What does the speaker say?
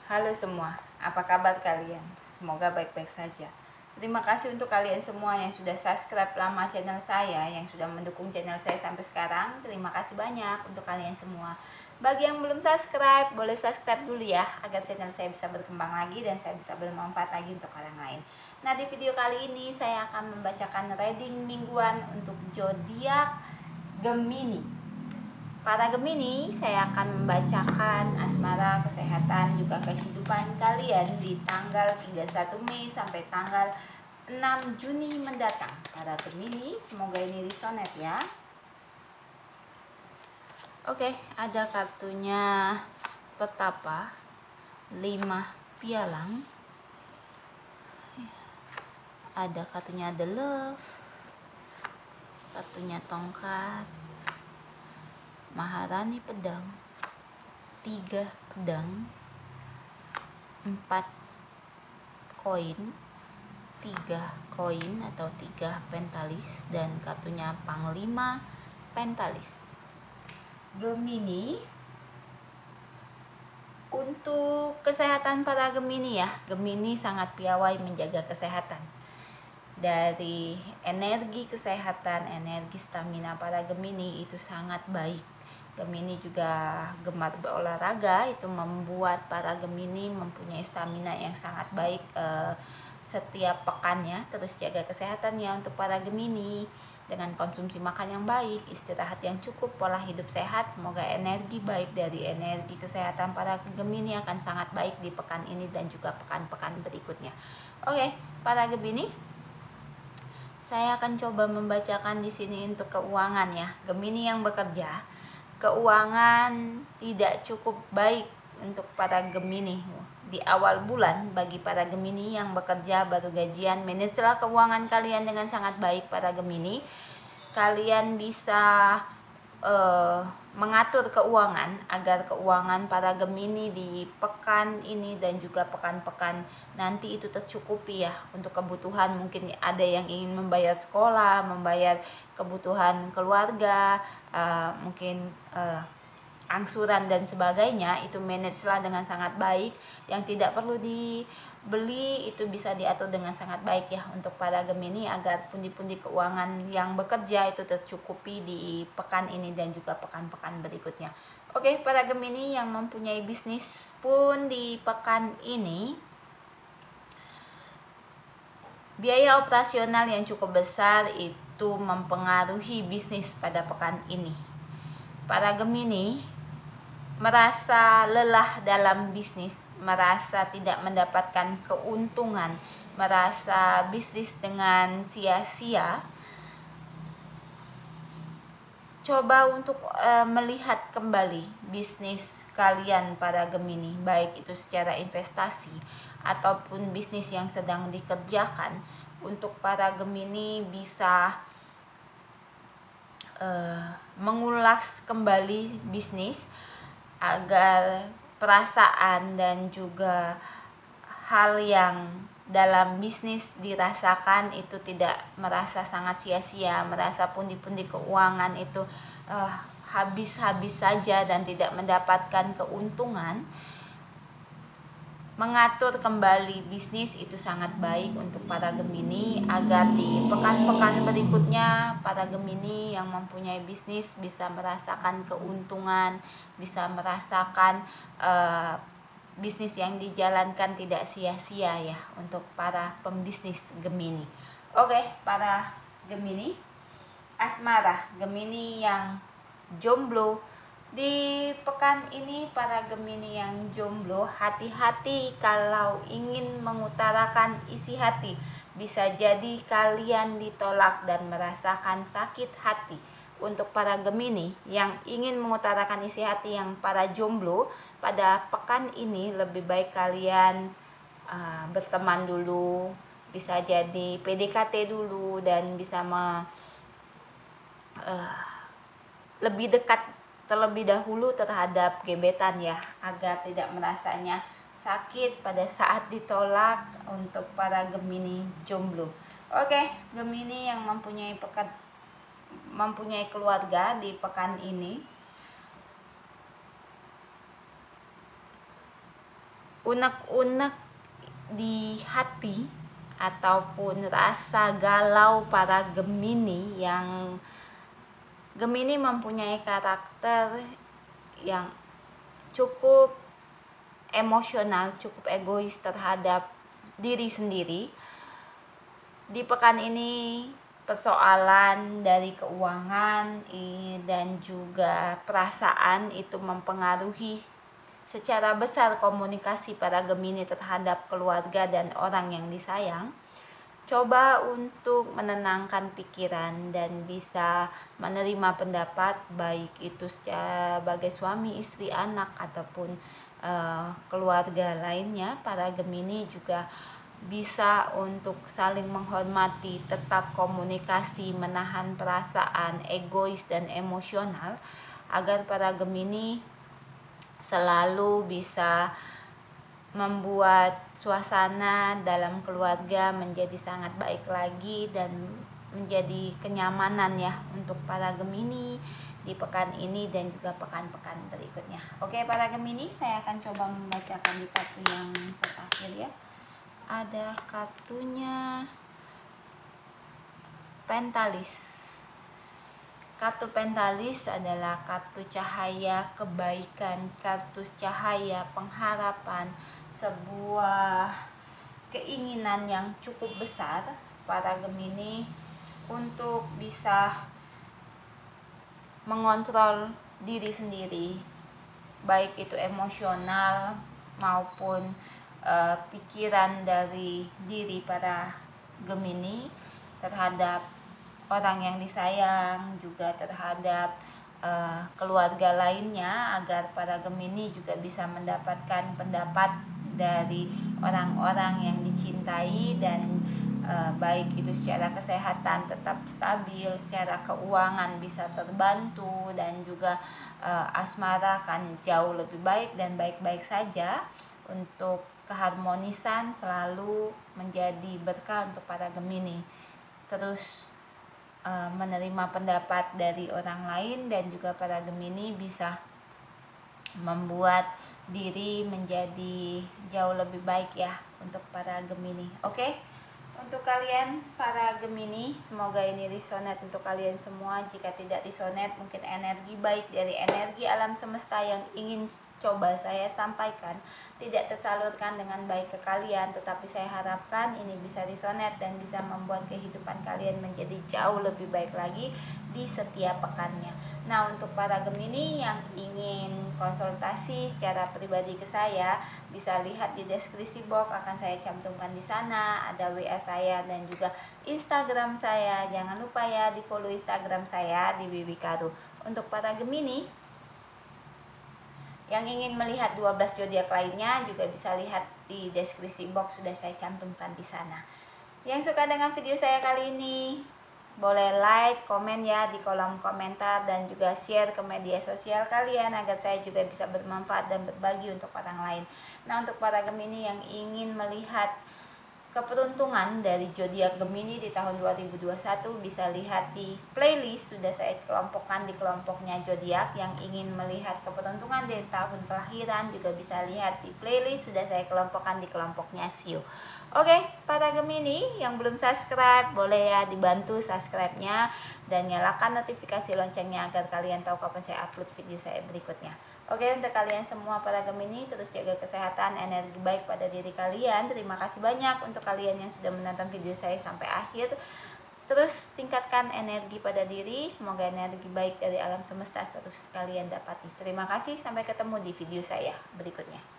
Halo semua, apa kabar kalian? Semoga baik-baik saja. Terima kasih untuk kalian semua yang sudah subscribe lama channel saya, yang sudah mendukung channel saya sampai sekarang. Terima kasih banyak untuk kalian semua. Bagi yang belum subscribe, boleh subscribe dulu ya, agar channel saya bisa berkembang lagi dan saya bisa bermanfaat lagi untuk orang lain. Nah, di video kali ini saya akan membacakan reading mingguan untuk zodiak Gemini. Para Gemini, saya akan membacakan asmara, kesehatan, juga kehidupan kalian di tanggal 31 Mei sampai tanggal 6 Juni mendatang. Para Gemini, semoga ini resonate ya. Oke, ada kartunya petapa, 5 pialang. Ada kartunya The Love, kartunya tongkat, Maharani pedang, 3 pedang, 4 koin, 3 koin atau 3 pentalis, dan kartunya Panglima Pentalis. Gemini, untuk kesehatan para Gemini ya, Gemini sangat piawai menjaga kesehatan. Dari energi kesehatan, energi stamina para Gemini itu sangat baik. Gemini juga gemar berolahraga, itu membuat para Gemini mempunyai stamina yang sangat baik setiap pekannya. Terus jaga kesehatannya untuk para Gemini dengan konsumsi makan yang baik, istirahat yang cukup, pola hidup sehat. Semoga energi baik dari energi kesehatan para Gemini akan sangat baik di pekan ini dan juga pekan-pekan berikutnya. Oke, para Gemini, saya akan coba membacakan di sini untuk keuangan ya. Gemini yang bekerja, keuangan tidak cukup baik untuk para Gemini di awal bulan. Bagi para Gemini yang bekerja baru gajian, manajelah keuangan kalian dengan sangat baik para Gemini. Kalian bisa mengatur keuangan agar keuangan para Gemini di pekan ini dan juga pekan-pekan nanti itu tercukupi ya untuk kebutuhan. Mungkin ada yang ingin membayar sekolah, membayar kebutuhan keluarga, mungkin angsuran dan sebagainya. Itu manage lah dengan sangat baik. Yang tidak perlu dibeli itu bisa diatur dengan sangat baik ya untuk para Gemini, agar pundi-pundi keuangan yang bekerja itu tercukupi di pekan ini dan juga pekan-pekan berikutnya. Oke, para Gemini yang mempunyai bisnis pun di pekan ini, biaya operasional yang cukup besar itu mempengaruhi bisnis pada pekan ini. Para Gemini merasa lelah dalam bisnis, merasa tidak mendapatkan keuntungan, merasa bisnis dengan sia-sia. Coba untuk melihat kembali bisnis kalian para Gemini, baik itu secara investasi ataupun bisnis yang sedang dikerjakan. Untuk para Gemini bisa mengulas kembali bisnis agar perasaan dan juga hal yang dalam bisnis dirasakan itu tidak merasa sangat sia-sia, merasa pundi-pundi keuangan itu habis-habis saja dan tidak mendapatkan keuntungan. Mengatur kembali bisnis itu sangat baik untuk para Gemini, agar di pekan-pekan berikutnya para Gemini yang mempunyai bisnis bisa merasakan keuntungan, bisa merasakan bisnis yang dijalankan tidak sia-sia ya untuk para pembisnis Gemini. Oke, para Gemini, asmara Gemini yang jomblo di pekan ini, para Gemini yang jomblo, hati-hati kalau ingin mengutarakan isi hati. Bisa jadi kalian ditolak dan merasakan sakit hati. Untuk para Gemini yang ingin mengutarakan isi hati, yang para jomblo, pada pekan ini lebih baik kalian berteman dulu. Bisa jadi PDKT dulu dan bisa lebih dekat terlebih dahulu terhadap gebetan ya, agar tidak merasanya sakit pada saat ditolak untuk para Gemini jomblo. Oke, Gemini yang mempunyai keluarga di pekan ini, unek-unek di hati ataupun rasa galau para Gemini, yang Gemini mempunyai karakter yang cukup emosional, cukup egois terhadap diri sendiri. Di pekan ini persoalan dari keuangan dan juga perasaan itu mempengaruhi secara besar komunikasi para Gemini terhadap keluarga dan orang yang disayang. Coba untuk menenangkan pikiran dan bisa menerima pendapat, baik itu sebagai suami, istri, anak, ataupun keluarga lainnya. Para Gemini juga bisa untuk saling menghormati, tetap komunikasi, menahan perasaan egois dan emosional, agar para Gemini selalu bisa membuat suasana dalam keluarga menjadi sangat baik lagi dan menjadi kenyamanan ya untuk para Gemini di pekan ini dan juga pekan-pekan berikutnya. Oke para Gemini, saya akan coba membacakan di kartu yang terakhir ya. Ada kartunya Pentalis. Kartu Pentalis adalah kartu cahaya kebaikan, kartu cahaya pengharapan, sebuah keinginan yang cukup besar para Gemini untuk bisa mengontrol diri sendiri, baik itu emosional maupun pikiran dari diri para Gemini terhadap orang yang disayang, juga terhadap keluarga lainnya, agar para Gemini juga bisa mendapatkan pendapat dari orang-orang yang dicintai dan baik itu secara kesehatan tetap stabil, secara keuangan bisa terbantu, dan juga asmara kan jauh lebih baik dan baik-baik saja. Untuk keharmonisan selalu menjadi berkah untuk para Gemini. Terus menerima pendapat dari orang lain, dan juga para Gemini bisa membuat diri menjadi jauh lebih baik ya untuk para Gemini. Oke, untuk kalian para Gemini, semoga ini resonate untuk kalian semua. Jika tidak resonate, mungkin energi baik dari energi alam semesta yang ingin coba saya sampaikan tidak tersalurkan dengan baik ke kalian, tetapi saya harapkan ini bisa resonate dan bisa membuat kehidupan kalian menjadi jauh lebih baik lagi di setiap pekannya. Nah, untuk para Gemini yang ingin konsultasi secara pribadi ke saya, bisa lihat di deskripsi box, akan saya cantumkan di sana. Ada WA saya dan juga Instagram saya. Jangan lupa ya di follow Instagram saya di Wiwi Karu. Untuk para Gemini yang ingin melihat 12 zodiak lainnya juga bisa lihat di deskripsi box, sudah saya cantumkan di sana. Yang suka dengan video saya kali ini, boleh like, komen ya di kolom komentar, dan juga share ke media sosial kalian agar saya juga bisa bermanfaat dan berbagi untuk orang lain. Nah, untuk para Gemini yang ingin melihat keberuntungan dari zodiak Gemini di tahun 2021, bisa lihat di playlist, sudah saya kelompokkan di kelompoknya zodiak. Yang ingin melihat keberuntungan dari tahun kelahiran juga bisa lihat di playlist, sudah saya kelompokkan di kelompoknya Sio. Oke, para Gemini yang belum subscribe, boleh ya dibantu subscribe-nya dan nyalakan notifikasi loncengnya agar kalian tahu kapan saya upload video saya berikutnya. Oke, untuk kalian semua para Gemini, terus jaga kesehatan, energi baik pada diri kalian. Terima kasih banyak untuk kalian yang sudah menonton video saya sampai akhir. Terus tingkatkan energi pada diri, semoga energi baik dari alam semesta terus kalian dapati. Terima kasih, sampai ketemu di video saya berikutnya.